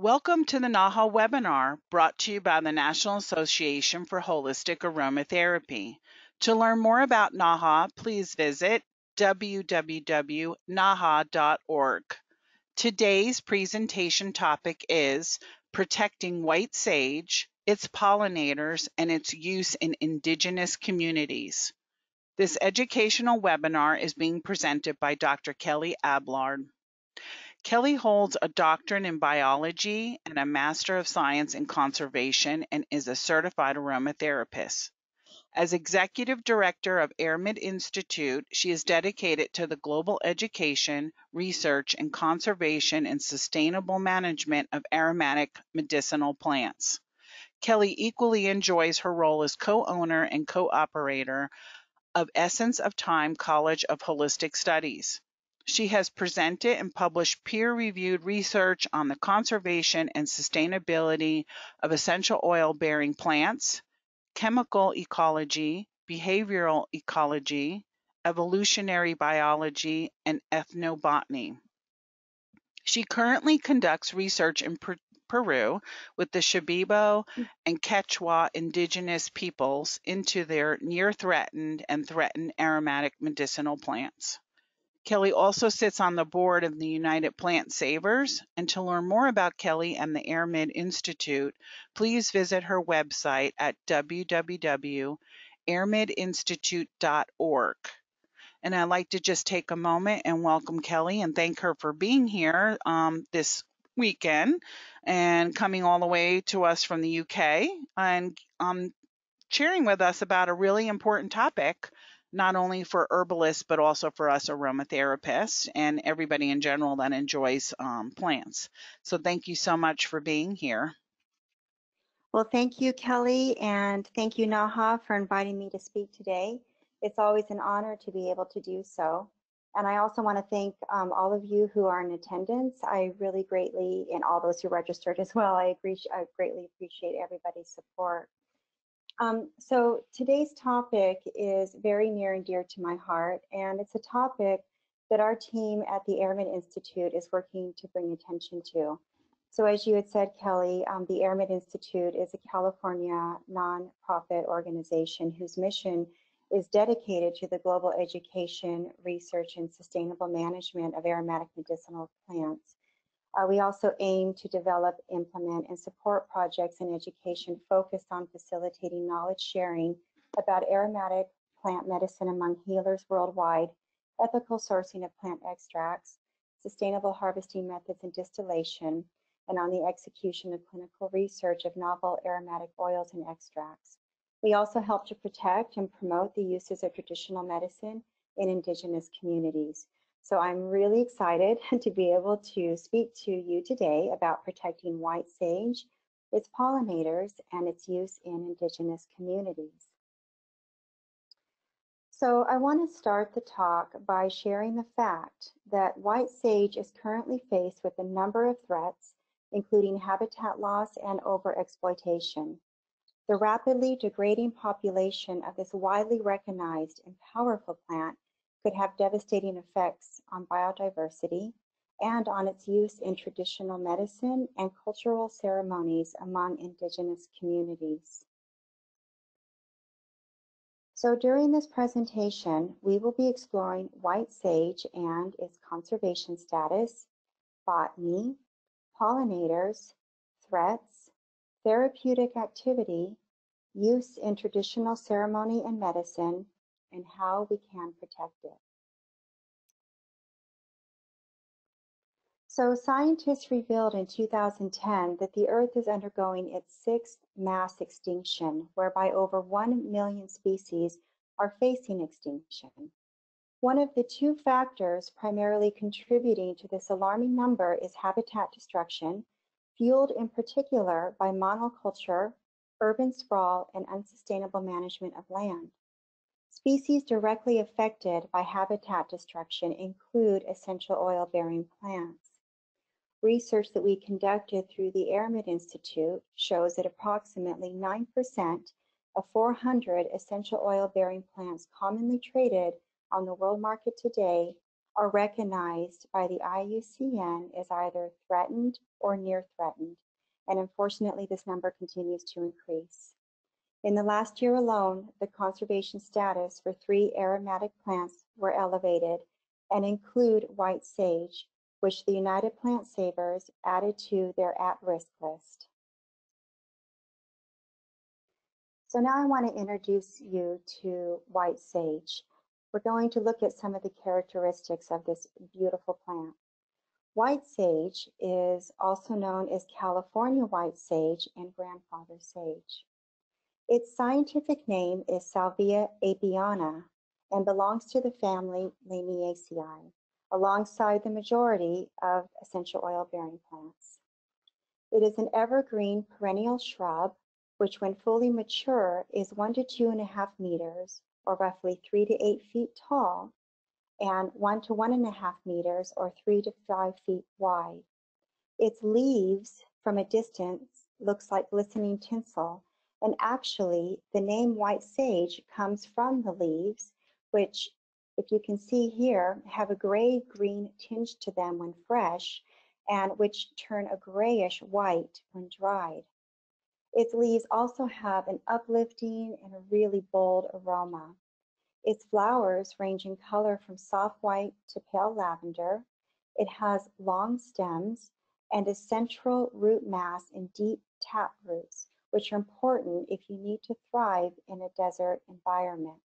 Welcome to the NAHA webinar brought to you by the National Association for Holistic Aromatherapy. To learn more about NAHA, please visit www.naha.org. Today's presentation topic is Protecting White Sage, its pollinators, and its use in Indigenous communities. This educational webinar is being presented by Dr. Kelly Ablard. Kelly holds a doctorate in biology and a Master of Science in Conservation and is a certified aromatherapist. As Executive Director of Airmen Institute, she is dedicated to the global education, research, and conservation and sustainable management of aromatic medicinal plants. Kelly equally enjoys her role as co-owner and co-operator of Essence of Time College of Holistic Studies. She has presented and published peer-reviewed research on the conservation and sustainability of essential oil-bearing plants, chemical ecology, behavioral ecology, evolutionary biology, and ethnobotany. She currently conducts research in Peru with the Shipibo and Quechua indigenous peoples into their near-threatened and threatened aromatic medicinal plants. Kelly also sits on the board of the United Plant Savers, and to learn more about Kelly and the Airmen Institute, please visit her website at www.airmeninstitute.org. And I'd like to just take a moment and welcome Kelly and thank her for being here this weekend and coming all the way to us from the UK and sharing with us about a really important topic, not only for herbalists, but also for us aromatherapists and everybody in general that enjoys plants. So thank you so much for being here. Well, thank you, Kelly, and thank you, NAHA, for inviting me to speak today. It's always an honor to be able to do so. And I also want to thank all of you who are in attendance. I really greatly, and all those who registered as well, I greatly appreciate everybody's support. So today's topic is very near and dear to my heart, and it's a topic that our team at the Airmen Institute is working to bring attention to. So as you had said, Kelly, the Airmen Institute is a California nonprofit organization whose mission is dedicated to the global education, research, and sustainable management of aromatic medicinal plants. We also aim to develop, implement, and support projects in education focused on facilitating knowledge sharing about aromatic plant medicine among healers worldwide, ethical sourcing of plant extracts, sustainable harvesting methods and distillation, and on the execution of clinical research of novel aromatic oils and extracts. We also help to protect and promote the uses of traditional medicine in Indigenous communities. So I'm really excited to be able to speak to you today about protecting white sage, its pollinators, and its use in Indigenous communities. So I want to start the talk by sharing the fact that white sage is currently faced with a number of threats, including habitat loss and overexploitation. The rapidly degrading population of this widely recognized and powerful plant could have devastating effects on biodiversity and on its use in traditional medicine and cultural ceremonies among Indigenous communities. So during this presentation, we will be exploring white sage and its conservation status, botany, pollinators, threats, therapeutic activity, use in traditional ceremony and medicine, and how we can protect it. So scientists revealed in 2010 that the Earth is undergoing its 6th mass extinction, whereby over 1 million species are facing extinction. One of the two factors primarily contributing to this alarming number is habitat destruction, fueled in particular by monoculture, urban sprawl, and unsustainable management of land. Species directly affected by habitat destruction include essential oil-bearing plants. Research that we conducted through the Airmen Institute shows that approximately 9% of 400 essential oil-bearing plants commonly traded on the world market today are recognized by the IUCN as either threatened or near threatened, and unfortunately this number continues to increase. In the last year alone, the conservation status for 3 aromatic plants were elevated and include white sage, which the United Plant Savers added to their at-risk list. So now I want to introduce you to white sage. We're going to look at some of the characteristics of this beautiful plant. White sage is also known as California white sage and grandfather sage. Its scientific name is Salvia Lavangelifolia and belongs to the family Lamiaceae, alongside the majority of essential oil-bearing plants. It is an evergreen perennial shrub, which when fully mature is 1 to 2.5 meters, or roughly 3 to 8 feet tall, and 1 to 1.5 meters, or 3 to 5 feet wide. Its leaves, from a distance, looks like glistening tinsel, and actually the name white sage comes from the leaves, which, if you can see here, have a gray-green tinge to them when fresh, and which turn a grayish white when dried. Its leaves also have an uplifting and a really bold aroma. Its flowers range in color from soft white to pale lavender. It has long stems and a central root mass and deep tap roots, which are important if you need to thrive in a desert environment.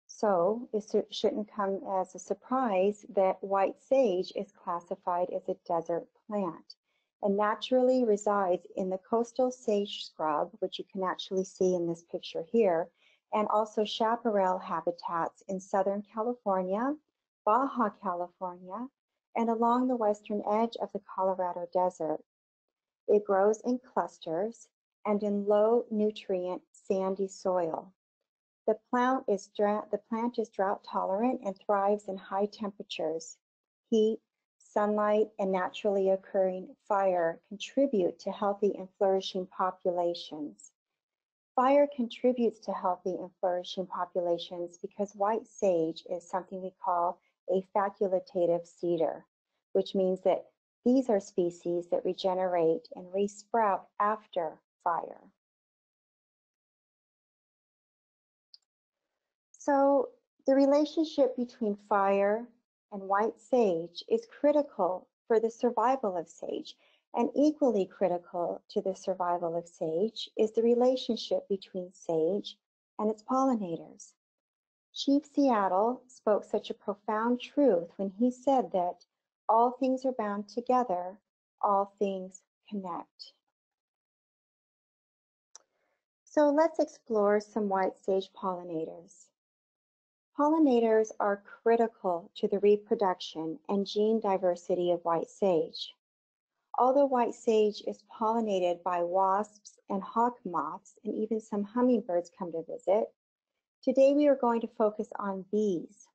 So it shouldn't come as a surprise that white sage is classified as a desert plant and naturally resides in the coastal sage scrub, which you can actually see in this picture here, and also chaparral habitats in Southern California, Baja California, and along the western edge of the Colorado Desert. It grows in clusters and in low nutrient sandy soil. The plant is drought tolerant and thrives in high temperatures. Heat, sunlight, and naturally occurring fire contribute to healthy and flourishing populations. Fire contributes to healthy and flourishing populations because white sage is something we call a facultative cedar, which means that these are species that regenerate and resprout after fire. So the relationship between fire and white sage is critical for the survival of sage, and equally critical to the survival of sage is the relationship between sage and its pollinators. Chief Seattle spoke such a profound truth when he said that all things are bound together, all things connect. So let's explore some white sage pollinators. Pollinators are critical to the reproduction and gene diversity of white sage. Although white sage is pollinated by wasps and hawk moths, and even some hummingbirds come to visit, today we are going to focus on bees.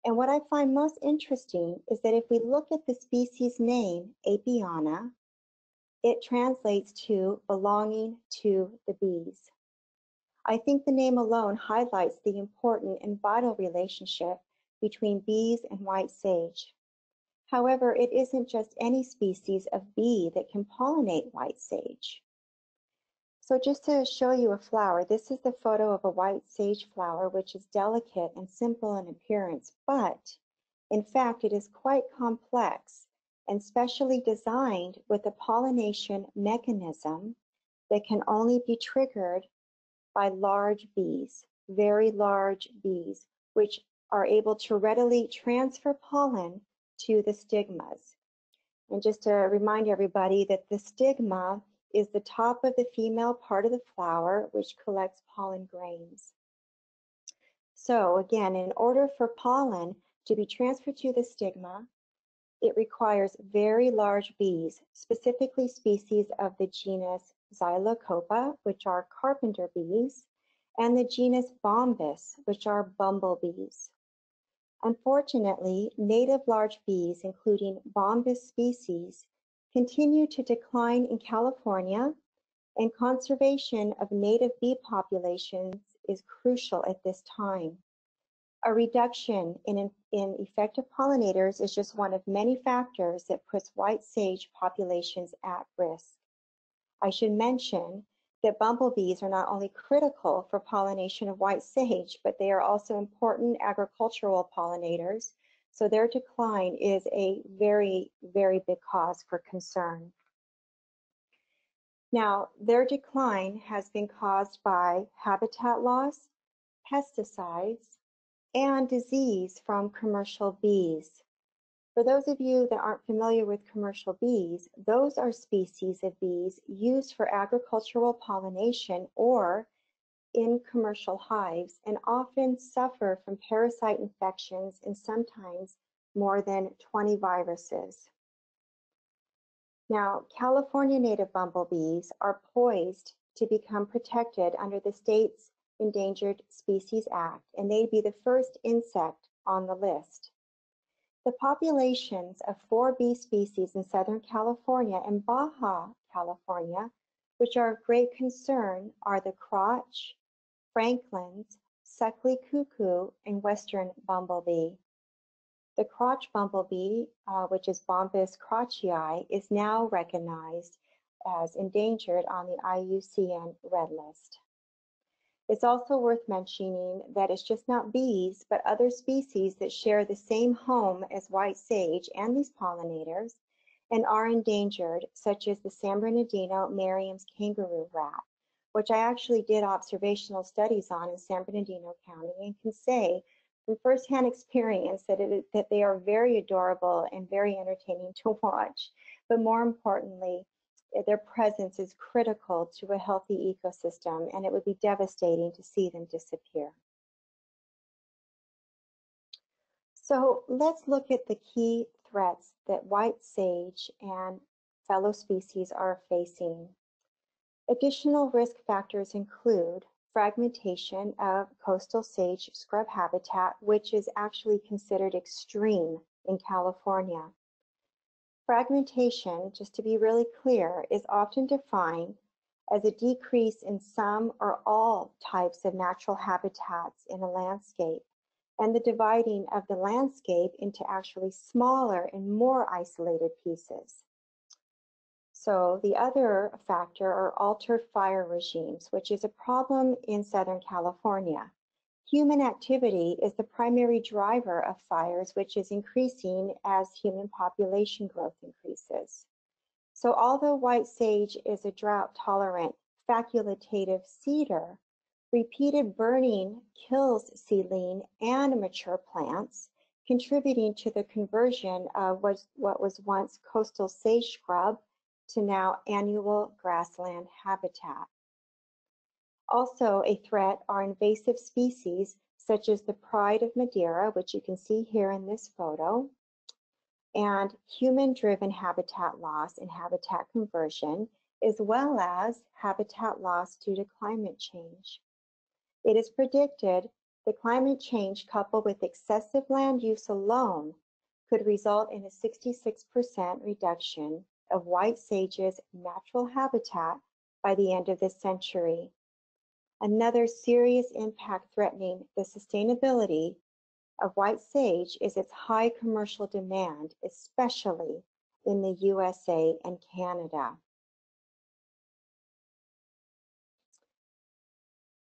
And what I find most interesting is that if we look at the species name, Apiana, it translates to belonging to the bees. I think the name alone highlights the important and vital relationship between bees and white sage. However, it isn't just any species of bee that can pollinate white sage. So just to show you a flower, this is the photo of a white sage flower, which is delicate and simple in appearance, but in fact, it is quite complex and specially designed with a pollination mechanism that can only be triggered by large bees, very large bees, which are able to readily transfer pollen to the stigmas. And just to remind everybody that the stigma is the top of the female part of the flower, which collects pollen grains. So again, in order for pollen to be transferred to the stigma, it requires very large bees, specifically species of the genus Xylocopa, which are carpenter bees, and the genus Bombus, which are bumblebees. Unfortunately, native large bees, including Bombus species, continue to decline in California, and conservation of native bee populations is crucial at this time. A reduction in effective pollinators is just one of many factors that puts white sage populations at risk. I should mention that bumblebees are not only critical for pollination of white sage, but they are also important agricultural pollinators, so their decline is a very, very big cause for concern. Now, their decline has been caused by habitat loss, pesticides, and disease from commercial bees. For those of you that aren't familiar with commercial bees, those are species of bees used for agricultural pollination or in commercial hives and often suffer from parasite infections and sometimes more than 20 viruses. Now, California native bumblebees are poised to become protected under the state's Endangered Species Act, and they'd be the first insect on the list. The populations of 4 bee species in Southern California and Baja California, which are of great concern, are the crotch, Franklin's, Suckly cuckoo, and western bumblebee. The crotch bumblebee, which is Bombus crotchii, is now recognized as endangered on the IUCN Red List. It's also worth mentioning that it's just not bees, but other species that share the same home as white sage and these pollinators and are endangered, such as the San Bernardino Merriam's kangaroo rat, which I actually did observational studies on in San Bernardino County and can say from firsthand experience that they are very adorable and very entertaining to watch. But more importantly, their presence is critical to a healthy ecosystem, and it would be devastating to see them disappear. So let's look at the key threats that white sage and fellow species are facing. Additional risk factors include fragmentation of coastal sage scrub habitat, which is actually considered extreme in California. Fragmentation, just to be really clear, is often defined as a decrease in some or all types of natural habitats in a landscape, and the dividing of the landscape into actually smaller and more isolated pieces. So the other factor are altered fire regimes, which is a problem in Southern California. Human activity is the primary driver of fires, which is increasing as human population growth increases. So although white sage is a drought-tolerant facultative cedar, repeated burning kills seedling and mature plants, contributing to the conversion of what was once coastal sage scrub to now annual grassland habitat. Also a threat are invasive species such as the pride of Madeira, which you can see here in this photo, and human-driven habitat loss and habitat conversion, as well as habitat loss due to climate change. It is predicted that climate change coupled with excessive land use alone could result in a 66% reduction of white sage's natural habitat by the end of this century. Another serious impact threatening the sustainability of white sage is its high commercial demand, especially in the USA and Canada.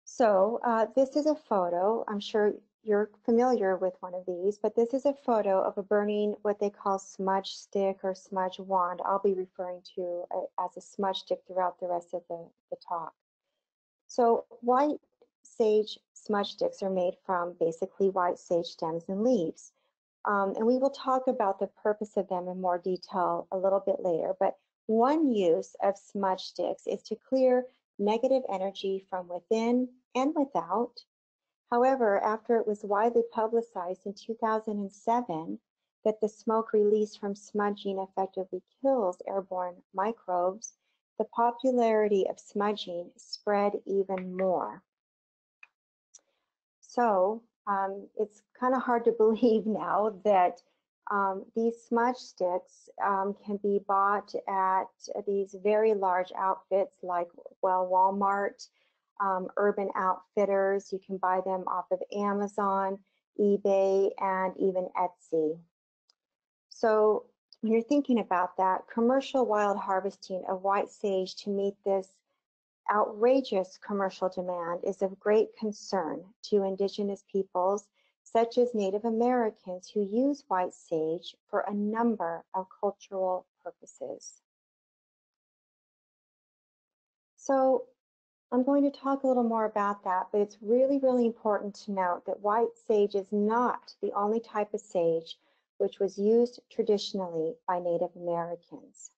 So this is a photo. I'm sure you're familiar with one of these, but this is a photo of a burning what they call smudge stick or smudge wand. I'll be referring to as a smudge stick throughout the rest of the talk. So white sage smudge sticks are made from basically white sage stems and leaves. And we will talk about the purpose of them in more detail a little bit later. But one use of smudge sticks is to clear negative energy from within and without. However, after it was widely publicized in 2007 that the smoke released from smudging effectively kills airborne microbes, the popularity of smudging spread even more. So it's kind of hard to believe now that these smudge sticks can be bought at these very large outfits like, well, Walmart, Urban Outfitters. You can buy them off of Amazon, eBay, and even Etsy. So when you're thinking about that, commercial wild harvesting of white sage to meet this outrageous commercial demand is of great concern to Indigenous peoples, such as Native Americans, who use white sage for a number of cultural purposes. So I'm going to talk a little more about that, but it's really, really important to note that white sage is not the only type of sage which was used traditionally by Native Americans.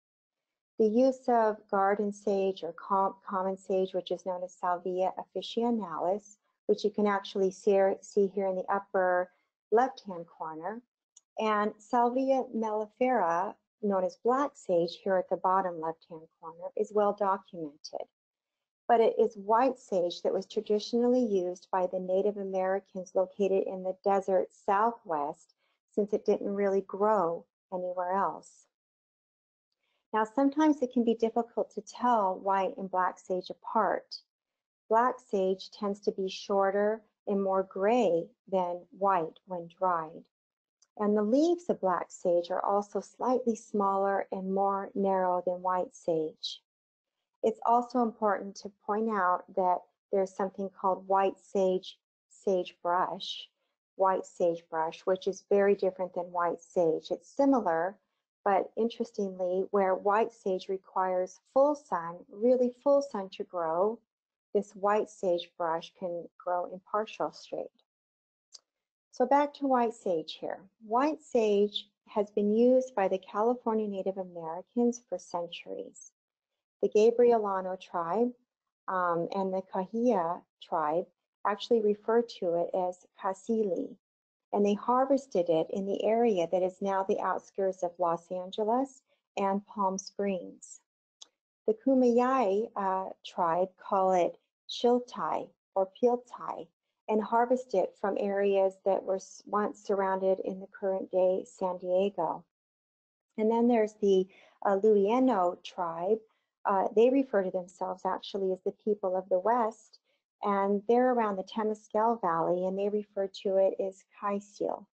The use of garden sage or common sage, which is known as Salvia officinalis, which you can actually see here in the upper left-hand corner, and Salvia mellifera, known as black sage, here at the bottom left-hand corner, is well documented. But it is white sage that was traditionally used by the Native Americans located in the desert Southwest, since it didn't really grow anywhere else. Now, sometimes it can be difficult to tell white and black sage apart. Black sage tends to be shorter and more gray than white when dried. And the leaves of black sage are also slightly smaller and more narrow than white sage. It's also important to point out that there's something called white sage sagebrush, which is very different than white sage. It's similar, but interestingly, where white sage requires full sun, really full sun to grow, this white sagebrush can grow in partial shade. So back to white sage here. White sage has been used by the California Native Americans for centuries. The Gabrielano tribe and the Kahia tribe actually refer to it as kasili, and they harvested it in the area that is now the outskirts of Los Angeles and Palm Springs. The Kumeyaay tribe call it chiltai or piltai and harvest it from areas that were once surrounded in the current day San Diego. And then there's the Luieno tribe. They refer to themselves actually as the people of the West, and they're around the Temescal Valley, and they refer to it as Kaisil.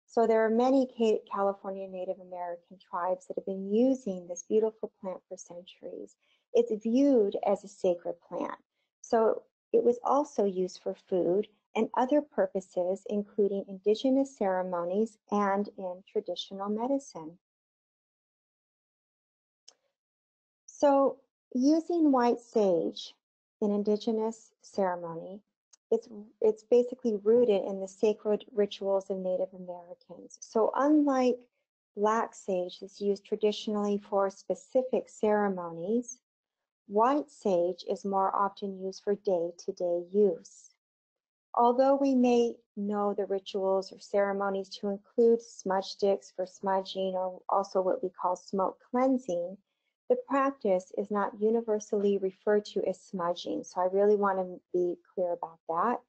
So there are many California Native American tribes that have been using this beautiful plant for centuries. It's viewed as a sacred plant. So it was also used for food and other purposes, including indigenous ceremonies and in traditional medicine. So using white sage in indigenous ceremony, it's basically rooted in the sacred rituals of Native Americans. So unlike black sage that's used traditionally for specific ceremonies, white sage is more often used for day-to-day use. Although we may know the rituals or ceremonies to include smudge sticks for smudging, or also what we call smoke cleansing, the practice is not universally referred to as smudging. So I really want to be clear about that.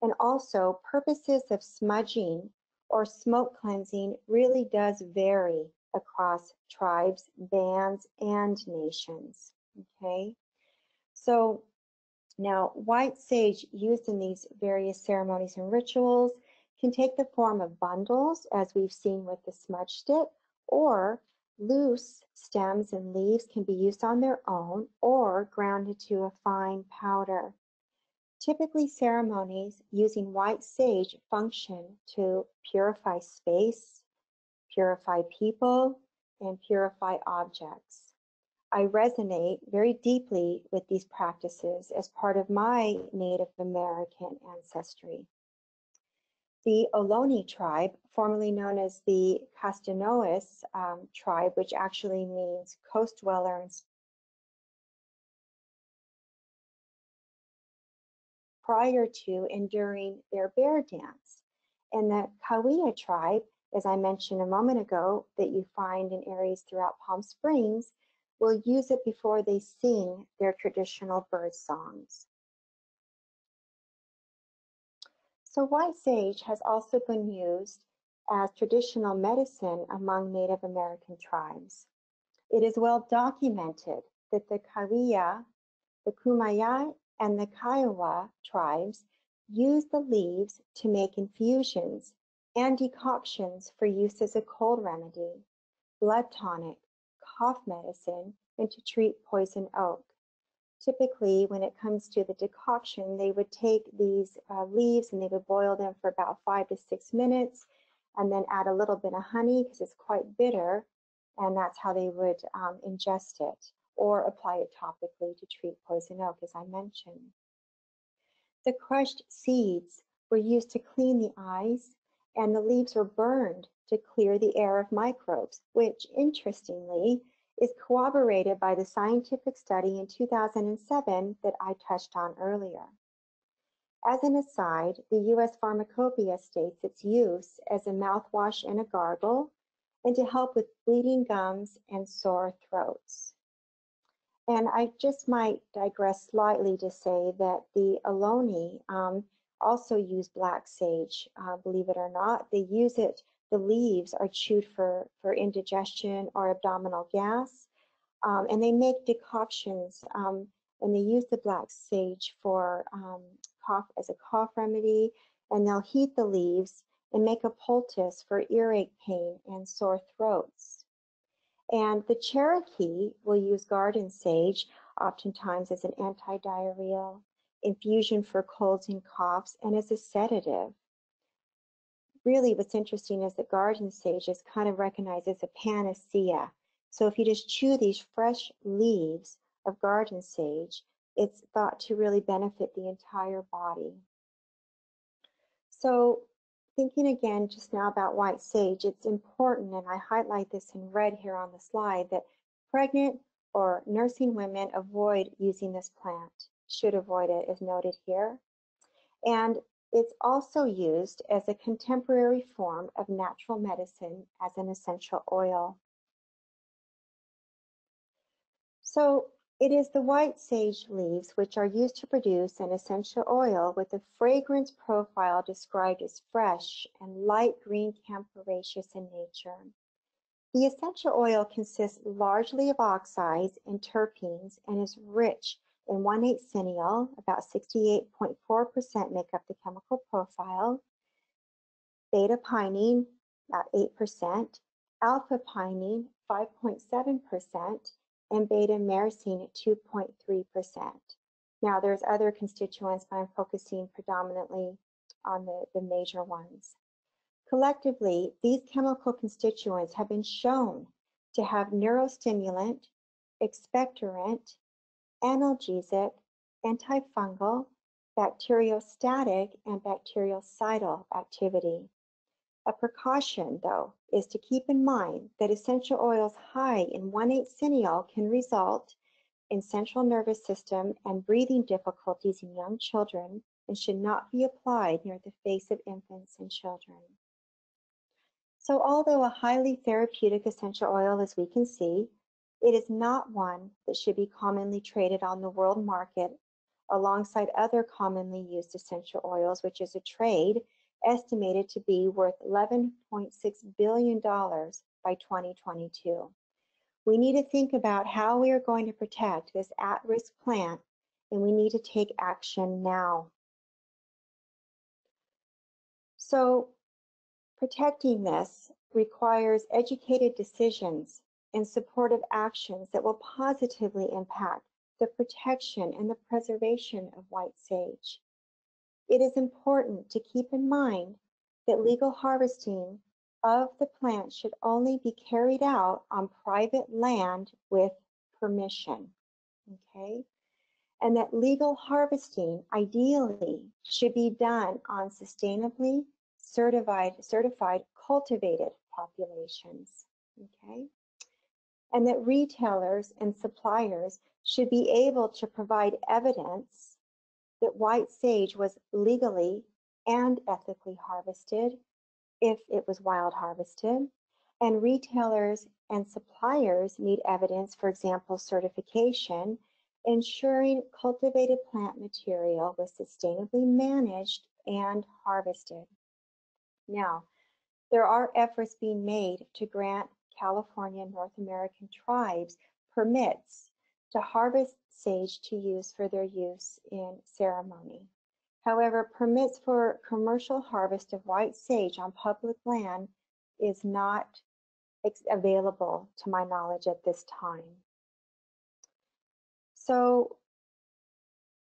And also, purposes of smudging or smoke cleansing really does vary across tribes, bands, and nations. Okay, so now white sage used in these various ceremonies and rituals can take the form of bundles, as we've seen with the smudge stick, or loose stems and leaves can be used on their own or ground into a fine powder. Typically, ceremonies using white sage function to purify space, purify people, and purify objects. I resonate very deeply with these practices as part of my Native American ancestry. The Ohlone tribe, formerly known as the Castanois tribe, which actually means coast dweller and prior to and during their bear dance. And the Kawia tribe, as I mentioned a moment ago, that you find in areas throughout Palm Springs, will use it before they sing their traditional bird songs. So white sage has also been used as traditional medicine among Native American tribes. It is well documented that the Kawia, the Kumeyaay, and the Kiowa tribes use the leaves to make infusions and decoctions for use as a cold remedy, blood tonic, cough medicine, and to treat poison oak. Typically, when it comes to the decoction, they would take these leaves and they would boil them for about 5 to 6 minutes and then add a little bit of honey because it's quite bitter, and that's how they would ingest it or apply it topically to treat poison oak, as I mentioned. The crushed seeds were used to clean the eyes, and the leaves were burned to clear the air of microbes, which, interestingly, is corroborated by the scientific study in 2007 that I touched on earlier. As an aside, the U.S. Pharmacopoeia states its use as a mouthwash and a gargle, and to help with bleeding gums and sore throats. And I just might digress slightly to say that the Ohlone also use black sage, believe it or not. They use it, the leaves are chewed for indigestion or abdominal gas, and they make decoctions, and they use the black sage for cough as a cough remedy, and they'll heat the leaves and make a poultice for earache pain and sore throats. And the Cherokee will use garden sage oftentimes as an anti-diarrheal, infusion for colds and coughs, and as a sedative. Really, what's interesting is that garden sage is kind of recognized as a panacea. So if you just chew these fresh leaves of garden sage, it's thought to really benefit the entire body. So thinking again just now about white sage, it's important, and I highlight this in red here on the slide, that pregnant or nursing women avoid using this plant, should avoid it as noted here. And it's also used as a contemporary form of natural medicine as an essential oil. So it is the white sage leaves which are used to produce an essential oil with a fragrance profile described as fresh and light green camphoraceous in nature. The essential oil consists largely of oxides and terpenes and is rich in 1,8-cineol, about 68.4% make up the chemical profile, beta-pinene, about 8%, alpha-pinene, 5.7%, and beta-myrcene at 2.3%. Now there's other constituents, but I'm focusing predominantly on the major ones. Collectively, these chemical constituents have been shown to have neurostimulant, expectorant, analgesic, antifungal, bacteriostatic, and bactericidal activity. A precaution, though, is to keep in mind that essential oils high in 1,8-cineol can result in central nervous system and breathing difficulties in young children and should not be applied near the face of infants and children. So although a highly therapeutic essential oil, as we can see, it is not one that should be commonly traded on the world market alongside other commonly used essential oils, which is a trade estimated to be worth $11.6 billion by 2022. We need to think about how we are going to protect this at-risk plant, and we need to take action now. So protecting this requires educated decisions and supportive actions that will positively impact the protection and the preservation of white sage. It is important to keep in mind that legal harvesting of the plant should only be carried out on private land with permission, okay? And that legal harvesting ideally should be done on sustainably certified cultivated populations, okay? And that retailers and suppliers should be able to provide evidence that white sage was legally and ethically harvested if it was wild harvested. And retailers and suppliers need evidence, for example, certification, ensuring cultivated plant material was sustainably managed and harvested. Now, there are efforts being made to grant California and North American tribes permits to harvest sage to use for their use in ceremony. However, permits for commercial harvest of white sage on public land is not available to my knowledge at this time. So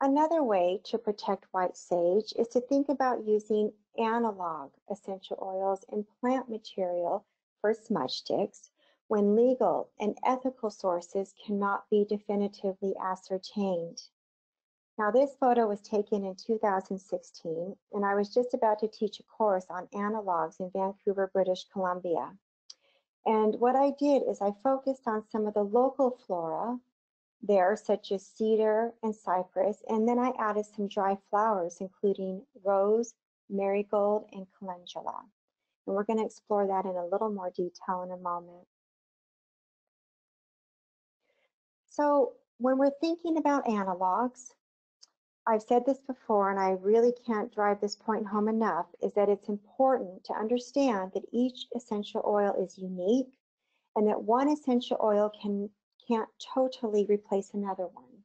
another way to protect white sage is to think about using analog essential oils and plant material for smudge sticks when legal and ethical sources cannot be definitively ascertained. Now, this photo was taken in 2016, and I was just about to teach a course on analogs in Vancouver, British Columbia. And what I did is I focused on some of the local flora there, such as cedar and cypress, and then I added some dry flowers, including rose, marigold, and calendula. And we're going to explore that in a little more detail in a moment. So when we're thinking about analogs, I've said this before, and I really can't drive this point home enough, is that it's important to understand that each essential oil is unique and that one essential oil can't totally replace another one.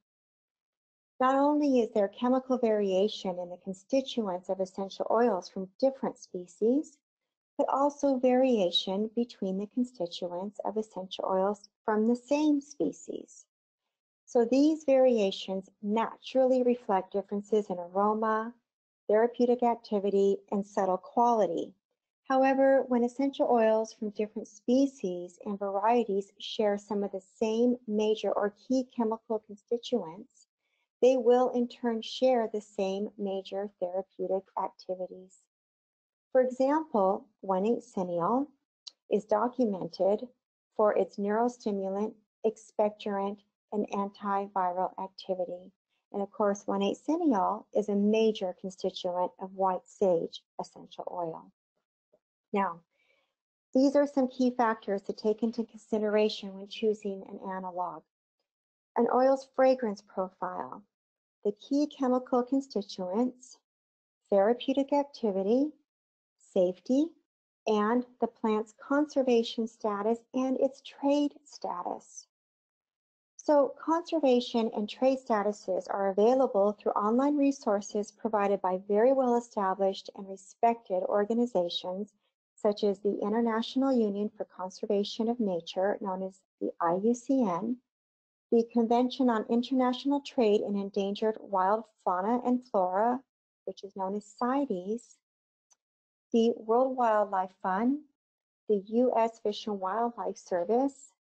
Not only is there chemical variation in the constituents of essential oils from different species, but also variation between the constituents of essential oils from the same species. So these variations naturally reflect differences in aroma, therapeutic activity, and subtle quality. However, when essential oils from different species and varieties share some of the same major or key chemical constituents, they will in turn share the same major therapeutic activities. For example, 1,8-cineol is documented for its neurostimulant, expectorant, and antiviral activity. And of course, 1,8-cineol is a major constituent of white sage essential oil. Now, these are some key factors to take into consideration when choosing an analog. An oil's fragrance profile, the key chemical constituents, therapeutic activity, safety, and the plant's conservation status and its trade status. So conservation and trade statuses are available through online resources provided by very well-established and respected organizations such as the International Union for Conservation of Nature, known as the IUCN, the Convention on International Trade in Endangered Wild Fauna and Flora, which is known as CITES, the World Wildlife Fund, the U.S. Fish and Wildlife Service,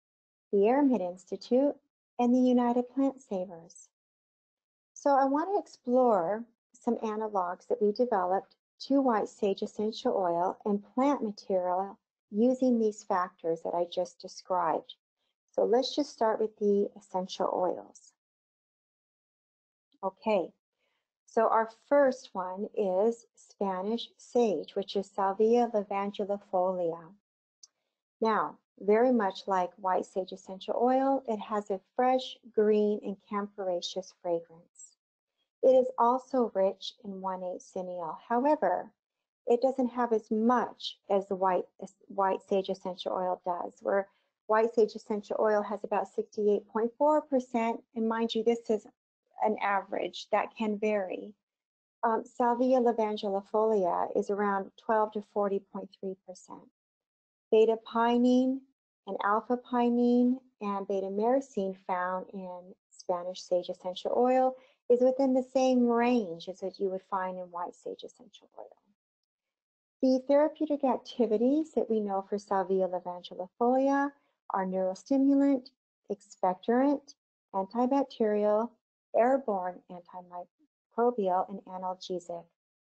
the Airmen Institute, and the United Plant Savers. So I want to explore some analogs that we developed to white sage essential oil and plant material using these factors that I just described. So let's just start with the essential oils. Okay, so our first one is Spanish sage, which is Salvia Lavangelifolia. Now, very much like white sage essential oil, it has a fresh, green, and camphoraceous fragrance. It is also rich in 1,8-cineol. However, it doesn't have as much as the white sage essential oil does, where white sage essential oil has about 68.4%, and mind you, this is an average that can vary. Salvia Lavangelifolia is around 12 to 40.3%. Beta-pinene and alpha-pinene and beta-myrcene found in Spanish sage essential oil is within the same range as what you would find in white sage essential oil. The therapeutic activities that we know for Salvia Lavangelifolia are neurostimulant, expectorant, antibacterial, airborne antimicrobial, and analgesic.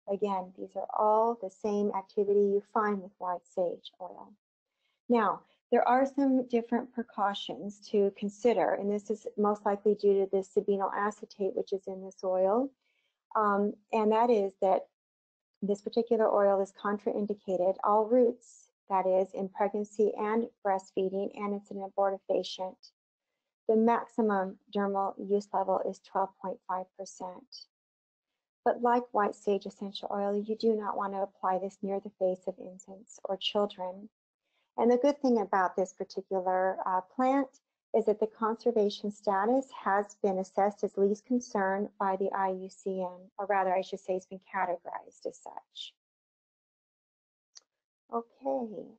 Again, these are all the same activity you find with white sage oil. Now, there are some different precautions to consider, and this is most likely due to the sabinyl acetate, which is in this oil, and that is that this particular oil is contraindicated, all roots, that is, in pregnancy and breastfeeding, and it's an abortifacient. The maximum dermal use level is 12.5%. But like white sage essential oil, you do not want to apply this near the face of infants or children. And the good thing about this particular plant is that the conservation status has been assessed as least concern by the IUCN, or rather I should say it's been categorized as such. Okay,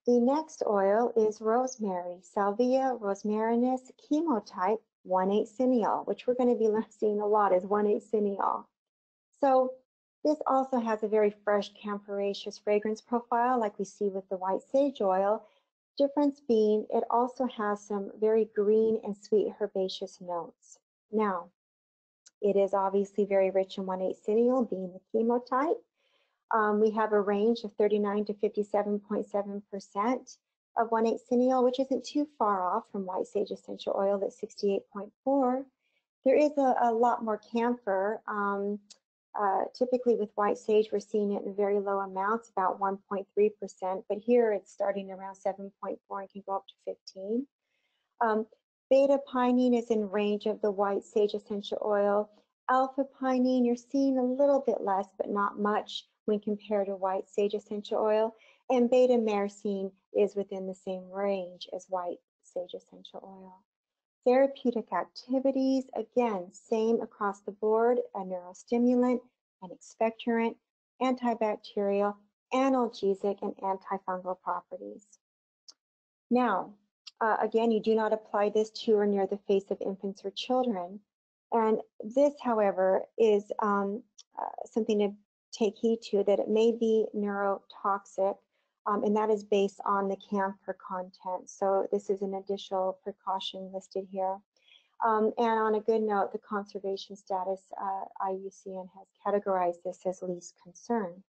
the next oil is rosemary, Salvia Rosemarines chemotype 1,8-cineol, which we're going to be seeing a lot as 1,8-cineol. So this also has a very fresh camphoraceous fragrance profile like we see with the white sage oil. Difference being it also has some very green and sweet herbaceous notes. Now, it is obviously very rich in 1,8-cineol, being the chemotype. We have a range of 39 to 57.7% of 1,8-cineol, which isn't too far off from white sage essential oil at 68.4. There is a lot more camphor. Typically with white sage, we're seeing it in very low amounts, about 1.3%, but here it's starting around 7.4 and can go up to 15. Beta pinene is in range of the white sage essential oil. Alpha pinene, you're seeing a little bit less, but not much when compared to white sage essential oil. And beta myrcene is within the same range as white sage essential oil. Therapeutic activities, again, same across the board, a neurostimulant, an expectorant, antibacterial, analgesic, and antifungal properties. Now, again, you do not apply this to or near the face of infants or children. And this, however, is something to take heed to, that it may be neurotoxic, and that is based on the camphor content. So this is an additional precaution listed here. And on a good note, the conservation status, IUCN has categorized this as least concern.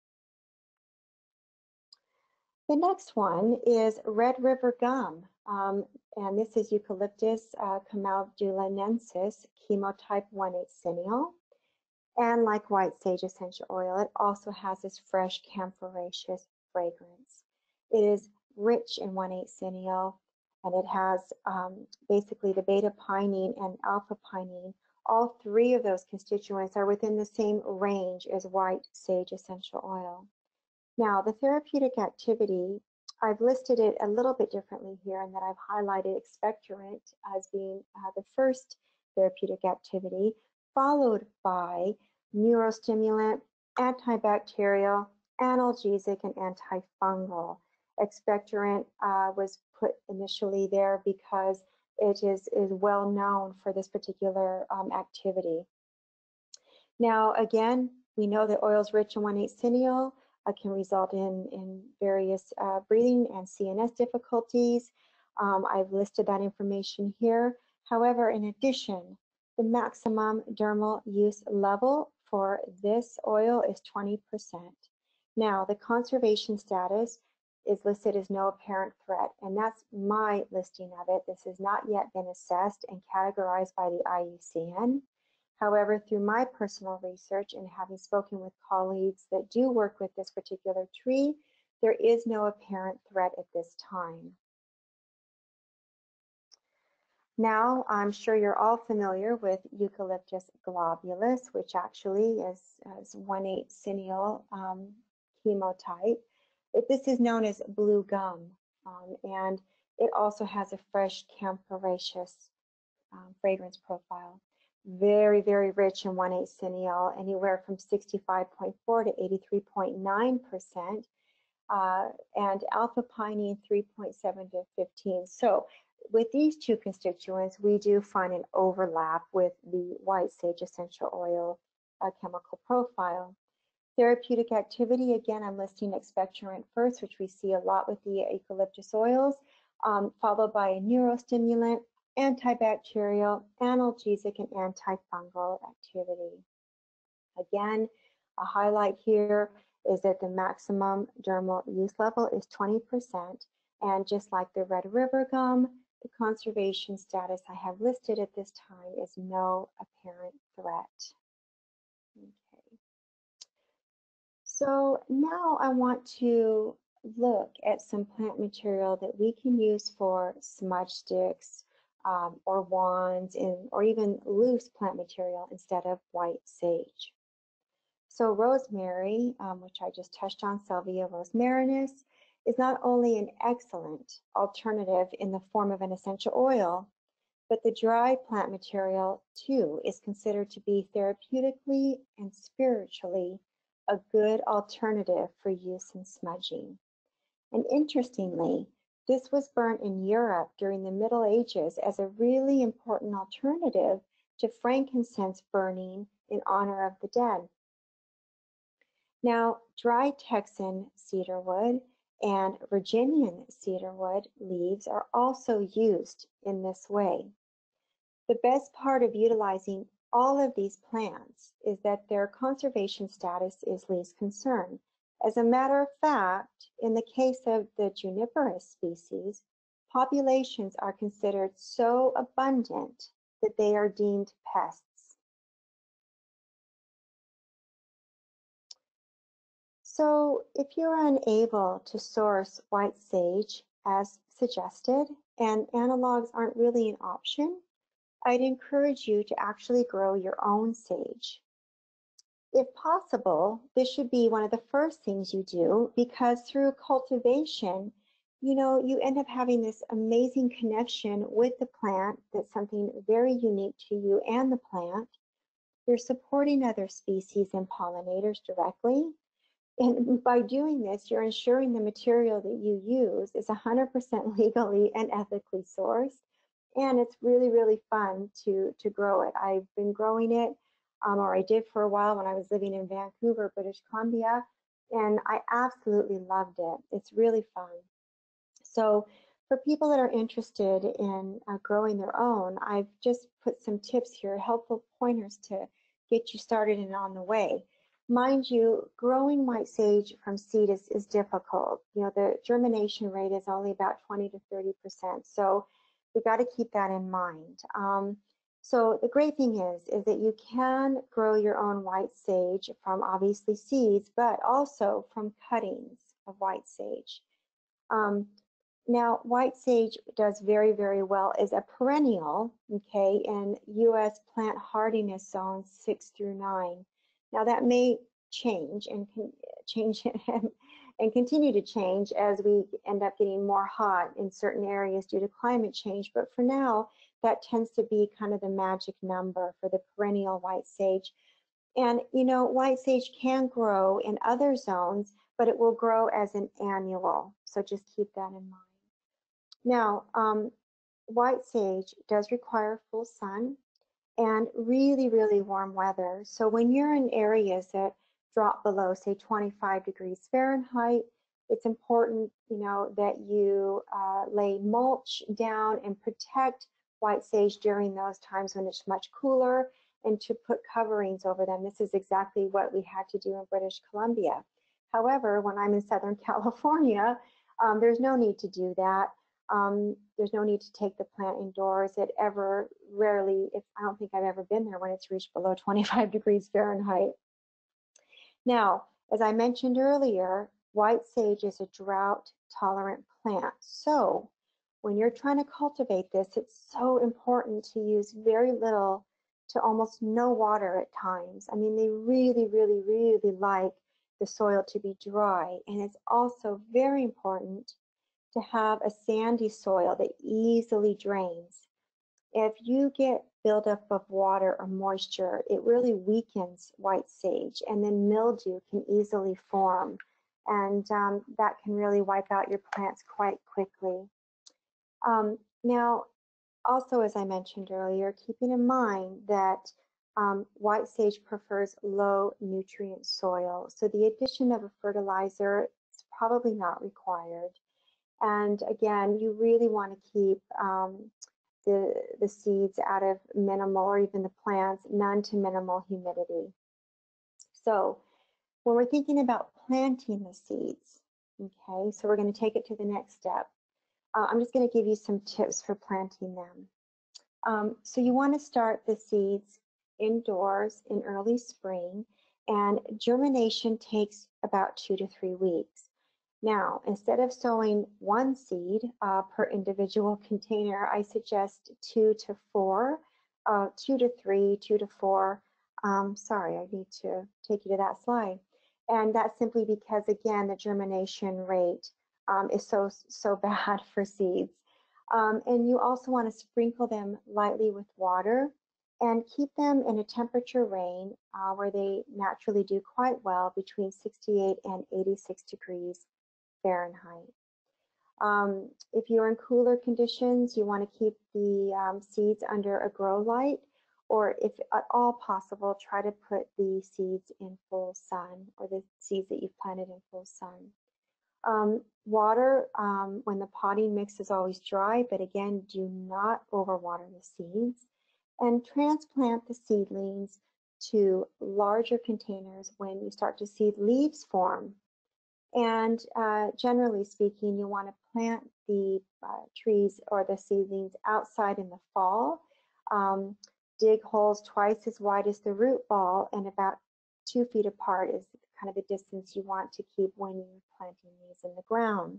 The next one is Red River gum, and this is Eucalyptus camaldulinensis, chemotype 1,8-cineol. And like white sage essential oil, it also has this fresh camphoraceous fragrance. It is rich in 1,8-cineol, and it has basically the beta pinene and alpha pinene. All three of those constituents are within the same range as white sage essential oil. Now, the therapeutic activity, I've listed it a little bit differently here, in that I've highlighted expectorant as being the first therapeutic activity, followed by neurostimulant, antibacterial, analgesic, and antifungal. Expectorant was put initially there because it is well known for this particular activity. Now, again, we know that oils rich in 1,8-cineol can result in various breathing and CNS difficulties. I've listed that information here. However, in addition, the maximum dermal use level for this oil is 20%. Now, the conservation status is listed as no apparent threat, and that's my listing of it. This has not yet been assessed and categorized by the IUCN. However, through my personal research and having spoken with colleagues that do work with this particular tree, there is no apparent threat at this time. Now, I'm sure you're all familiar with Eucalyptus globulus, which actually is 1,8-cineol chemotype. This is known as blue gum, and it also has a fresh camphoraceous fragrance profile. Very, very rich in 1,8-cineol, anywhere from 65.4 to 83.9%, and alpha pinene 3.7 to 15. So with these two constituents, we do find an overlap with the white sage essential oil chemical profile. Therapeutic activity, again, I'm listing expectorant first, which we see a lot with the eucalyptus oils, followed by a neurostimulant, antibacterial, analgesic, and antifungal activity. Again, a highlight here is that the maximum dermal use level is 20%, and just like the Red River gum, the conservation status I have listed at this time is no apparent threat. Okay. So now I want to look at some plant material that we can use for smudge sticks, or wands, or even loose plant material instead of white sage. So rosemary, which I just touched on, Salvia Rosemarines, is not only an excellent alternative in the form of an essential oil, but the dried plant material too is considered to be therapeutically and spiritually a good alternative for use in smudging. And interestingly, this was burnt in Europe during the Middle Ages as a really important alternative to frankincense burning in honor of the dead. Now, dry Texan cedarwood and Virginian cedarwood leaves are also used in this way. The best part of utilizing all of these plants is that their conservation status is least concern. As a matter of fact, in the case of the juniperous species, populations are considered so abundant that they are deemed pests. So if you're unable to source white sage as suggested, and analogs aren't really an option, I'd encourage you to actually grow your own sage. If possible, this should be one of the first things you do, because through cultivation, you end up having this amazing connection with the plant that's something very unique to you and the plant. You're supporting other species and pollinators directly. And by doing this, you're ensuring the material that you use is 100% legally and ethically sourced. And it's really, really fun to grow it. I've been growing it, or I did for a while when I was living in Vancouver, British Columbia, and I absolutely loved it. It's really fun. So for people that are interested in growing their own, I've just put some tips here, helpful pointers to get you started and on the way. Mind you, growing white sage from seed is difficult. The germination rate is only about 20 to 30%. So we've got to keep that in mind. So the great thing is that you can grow your own white sage from obviously seeds, but also from cuttings of white sage. Now, white sage does very, very well as a perennial, okay, in U.S. plant hardiness zones 6 through 9. Now, that may change and and continue to change as we end up getting more hot in certain areas due to climate change. But for now, that tends to be kind of the magic number for the perennial white sage. And, white sage can grow in other zones, but it will grow as an annual. So just keep that in mind. Now, white sage does require full sun and really, really warm weather. So when you're in areas that drop below, say, 25 degrees Fahrenheit, it's important, that you lay mulch down and protect white sage during those times when it's much cooler, and to put coverings over them. This is exactly what we had to do in British Columbia. However, when I'm in Southern California, there's no need to do that. There's no need to take the plant indoors. It ever rarely, I don't think I've ever been there when it's reached below 25 degrees Fahrenheit. Now, as I mentioned earlier, white sage is a drought tolerant plant. So when you're trying to cultivate this, it's so important to use very little to almost no water at times. I mean, they really, really, really like the soil to be dry. And it's also very important to have a sandy soil that easily drains. If you get buildup of water or moisture, it really weakens white sage, and then mildew can easily form, and that can really wipe out your plants quite quickly. Now, also, as I mentioned earlier, keeping in mind that white sage prefers low nutrient soil, so the addition of a fertilizer is probably not required. And again, you really want to keep the seeds out of minimal, or even the plants, none to minimal humidity. So when we're thinking about planting the seeds, okay, so we're going to take it to the next step. I'm just going to give you some tips for planting them. So you want to start the seeds indoors in early spring, and germination takes about 2 to 3 weeks. Now, instead of sowing one seed per individual container, I suggest 2 to 4, 2 to 3, 2 to 4. Sorry, I need to take you to that slide. And that's simply because, again, the germination rate is so bad for seeds. And you also want to sprinkle them lightly with water and keep them in a temperature range where they naturally do quite well between 68 and 86 degrees Fahrenheit. If you're in cooler conditions, you want to keep the seeds under a grow light, or if at all possible, try to put the seeds in full sun, or the seeds that you've planted in full sun. Water when the potting mix is always dry, but again, do not overwater the seeds. And transplant the seedlings to larger containers when you start to see leaves form. And generally speaking, you want to plant the trees or the seedlings outside in the fall. Dig holes twice as wide as the root ball and about 2 feet apart is kind of the distance you want to keep when you're planting these in the ground.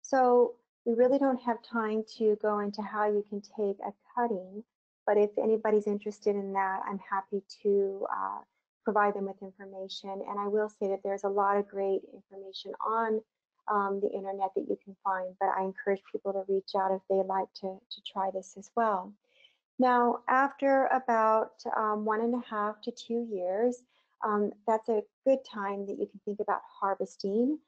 So we really don't have time to go into how you can take a cutting, but if anybody's interested in that, I'm happy to provide them with information. And I will say that there's a lot of great information on the internet that you can find, but I encourage people to reach out if they'd like to try this as well. Now, after about 1.5 to 2 years, that's a good time that you can think about harvesting.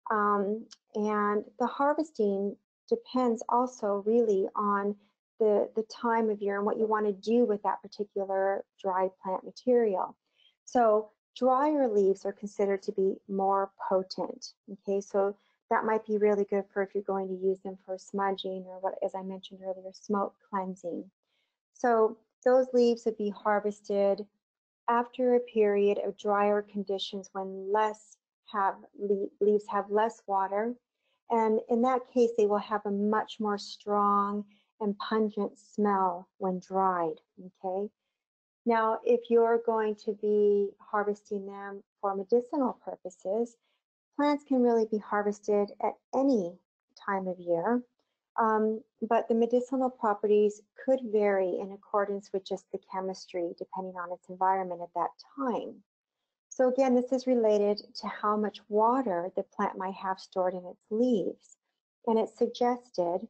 And the harvesting depends also really on the time of year and what you want to do with that particular dry plant material. So drier leaves are considered to be more potent. Okay, so that might be really good for if you're going to use them for smudging or what, as I mentioned earlier, smoke cleansing. So those leaves would be harvested after a period of drier conditions when leaves have less water. And in that case, they will have a much more strong and pungent smell when dried, okay? Now, if you're going to be harvesting them for medicinal purposes, plants can really be harvested at any time of year. But the medicinal properties could vary in accordance with just the chemistry, depending on its environment at that time. So again, this is related to how much water the plant might have stored in its leaves. And it's suggested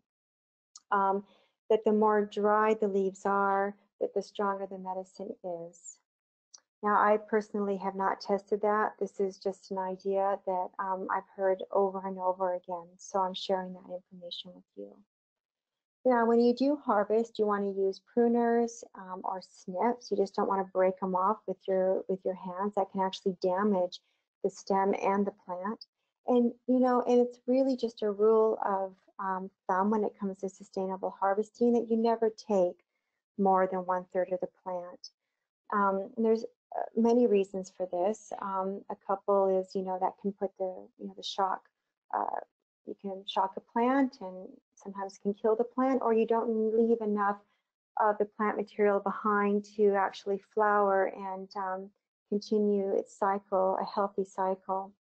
that the more dry the leaves are, that the stronger the medicine is. Now, I personally have not tested that. This is just an idea that I've heard over and over again. So I'm sharing that information with you. Now, when you do harvest, you want to use pruners or snips. You just don't want to break them off with your hands. That can actually damage the stem and the plant. And and it's really just a rule of thumb when it comes to sustainable harvesting that you never take more than 1/3 of the plant. And there's many reasons for this. A couple is that can put the shock. You can shock a plant and sometimes can kill the plant, or you don't leave enough of the plant material behind to actually flower and continue its cycle, a healthy cycle.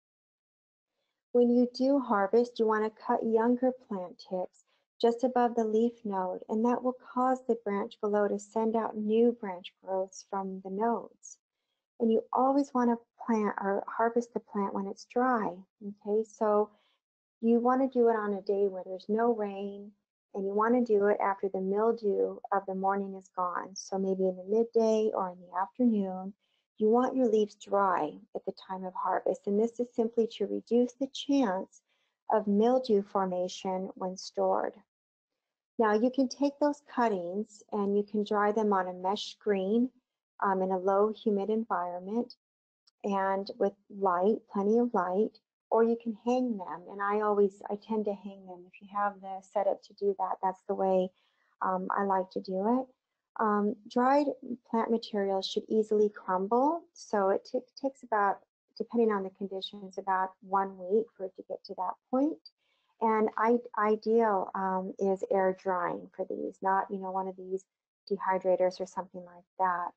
When you do harvest, you want to cut younger plant tips just above the leaf node, and that will cause the branch below to send out new branch growths from the nodes. And you always want to plant or harvest the plant when it's dry, okay? So you want to do it on a day where there's no rain, and you want to do it after the mildew of the morning is gone. So maybe in the midday or in the afternoon, you want your leaves dry at the time of harvest. And this is simply to reduce the chance of mildew formation when stored. Now you can take those cuttings and you can dry them on a mesh screen in a low humid environment and with light, plenty of light, or you can hang them. And I tend to hang them. If you have the setup to do that, that's the way I like to do it. Dried plant materials should easily crumble. So it takes about, depending on the conditions, about 1 week for it to get to that point. And ideal is air drying for these, not one of these dehydrators or something like that.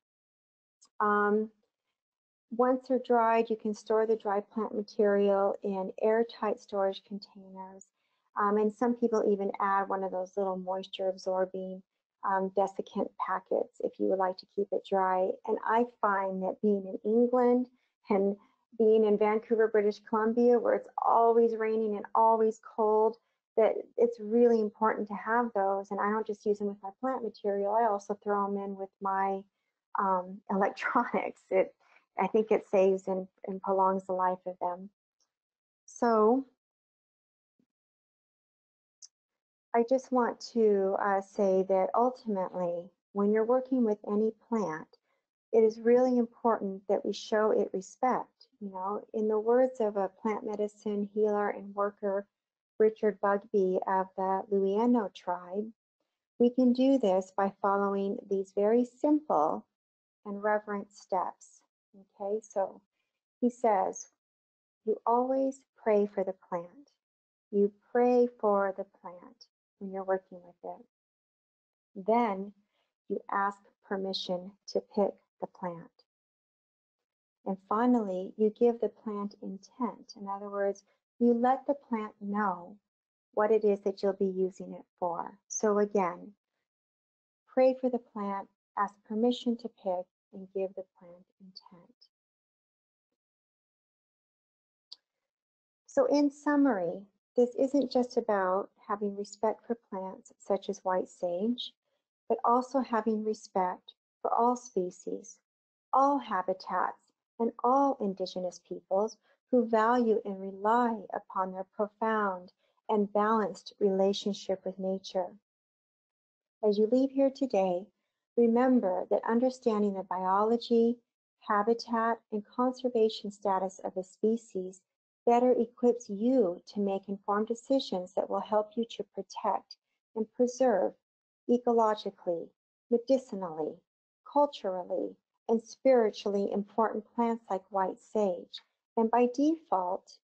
Once they're dried, you can store the dry plant material in airtight storage containers. And some people even add one of those little moisture absorbing desiccant packets if you would like to keep it dry. And I find that being in England and being in Vancouver, British Columbia, where it's always raining and always cold, that it's really important to have those. And I don't just use them with my plant material, I also throw them in with my electronics. I think it saves and prolongs the life of them. So I just want to say that ultimately, when you're working with any plant, it is really important that we show it respect. You know, in the words of a plant medicine healer and worker, Richard Bugbee of the Luieno tribe, we can do this by following these very simple and reverent steps. Okay, so he says, you always pray for the plant. You pray for the plant when you're working with it. Then you ask permission to pick the plant. And finally, you give the plant intent. In other words, you let the plant know what it is that you'll be using it for. So again, pray for the plant, ask permission to pick, and give the plant intent. So in summary, this isn't just about having respect for plants such as white sage, but also having respect for all species, all habitats, and all indigenous peoples who value and rely upon their profound and balanced relationship with nature. As you leave here today, remember that understanding the biology, habitat, and conservation status of a species better equips you to make informed decisions that will help you to protect and preserve ecologically, medicinally, culturally, and spiritually important plants like white sage, and by default,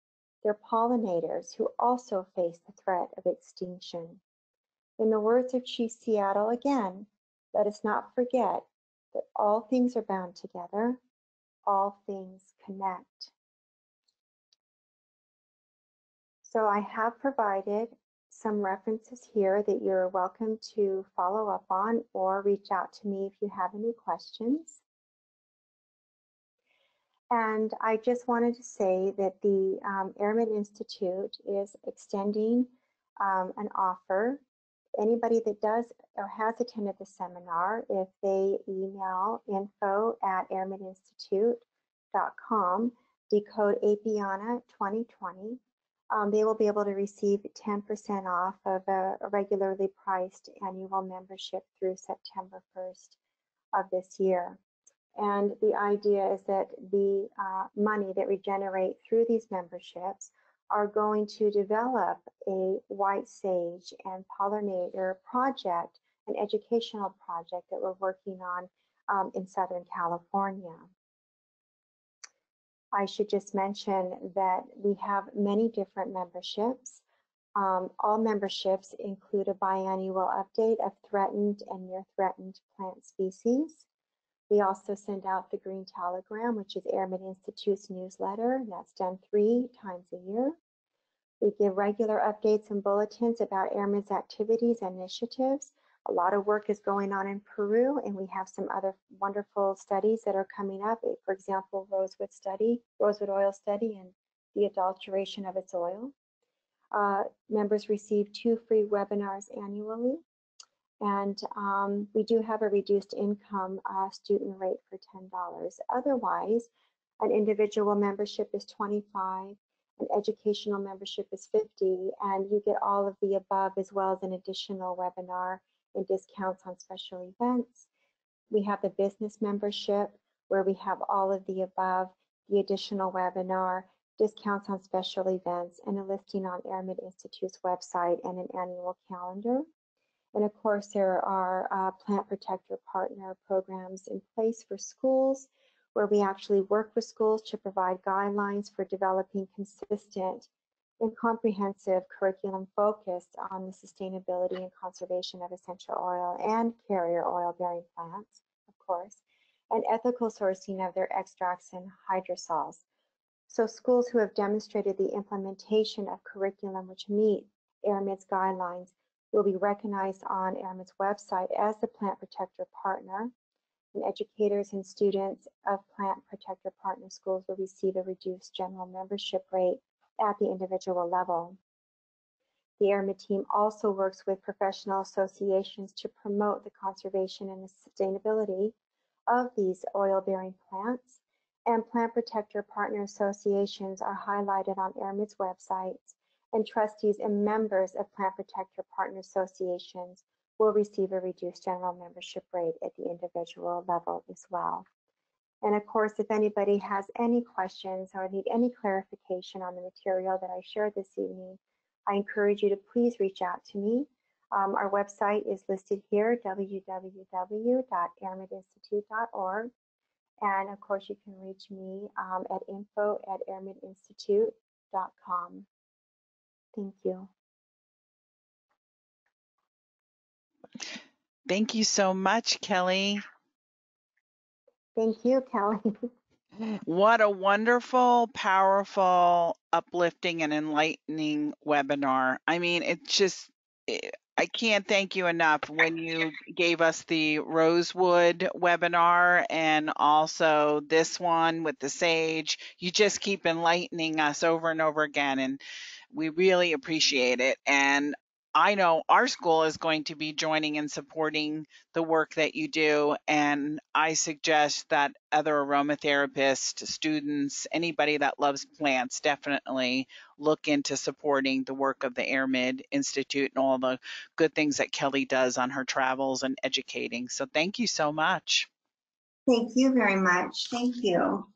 their pollinators who also face the threat of extinction. In the words of Chief Seattle again, let us not forget that all things are bound together, all things connect. So I have provided some references here that you're welcome to follow up on or reach out to me if you have any questions. And I just wanted to say that the Airmen Institute is extending an offer. Anybody that does or has attended the seminar, if they email info@airmeninstitute.com, decode APIANA 2020, they will be able to receive 10% off of a regularly priced annual membership through September 1st of this year. And the idea is that the money that we generate through these memberships are going to develop a white sage and pollinator project, an educational project that we're working on in Southern California. I should just mention that we have many different memberships. All memberships include a biannual update of threatened and near threatened plant species. We also send out the Green Telegram, which is Airmen Institute's newsletter. That's done 3 times a year. We give regular updates and bulletins about Airmen's activities and initiatives. A lot of work is going on in Peru, and we have some other wonderful studies that are coming up. For example, rosewood oil study, and the adulteration of its oil. Members receive 2 free webinars annually. And we do have a reduced income student rate for $10. Otherwise, an individual membership is $25, an educational membership is $50, and you get all of the above as well as an additional webinar and discounts on special events. We have the business membership where we have all of the above, the additional webinar, discounts on special events, and a listing on Airmen Institute's website and an annual calendar. And of course, there are plant protector partner programs in place for schools where we actually work with schools to provide guidelines for developing consistent and comprehensive curriculum focused on the sustainability and conservation of essential oil and carrier oil-bearing plants, of course, and ethical sourcing of their extracts and hydrosols. So schools who have demonstrated the implementation of curriculum which meet Airmen's guidelines will be recognized on Airmen's website as the Plant Protector Partner, and educators and students of Plant Protector Partner schools will receive a reduced general membership rate at the individual level. The Airmen team also works with professional associations to promote the conservation and the sustainability of these oil-bearing plants, and plant protector partner associations are highlighted on Airmen's websites, and trustees and members of plant protector partner associations will receive a reduced general membership rate at the individual level as well. And of course, if anybody has any questions or need any clarification on the material that I shared this evening, I encourage you to please reach out to me. Our website is listed here, www.airmeninstitute.org. And of course, you can reach me at info@airmeninstitute.com. Thank you. Thank you so much, Kelly. Thank you, Kelly. What a wonderful, powerful, uplifting, and enlightening webinar. I mean, I can't thank you enough when you gave us the Rosewood webinar and also this one with the sage. You just keep enlightening us over and over again, and we really appreciate it. And I know our school is going to be joining and supporting the work that you do. And I suggest that other aromatherapists, students, anybody that loves plants, definitely look into supporting the work of the Airmen Institute and all the good things that Kelly does on her travels and educating. So thank you so much. Thank you very much. Thank you.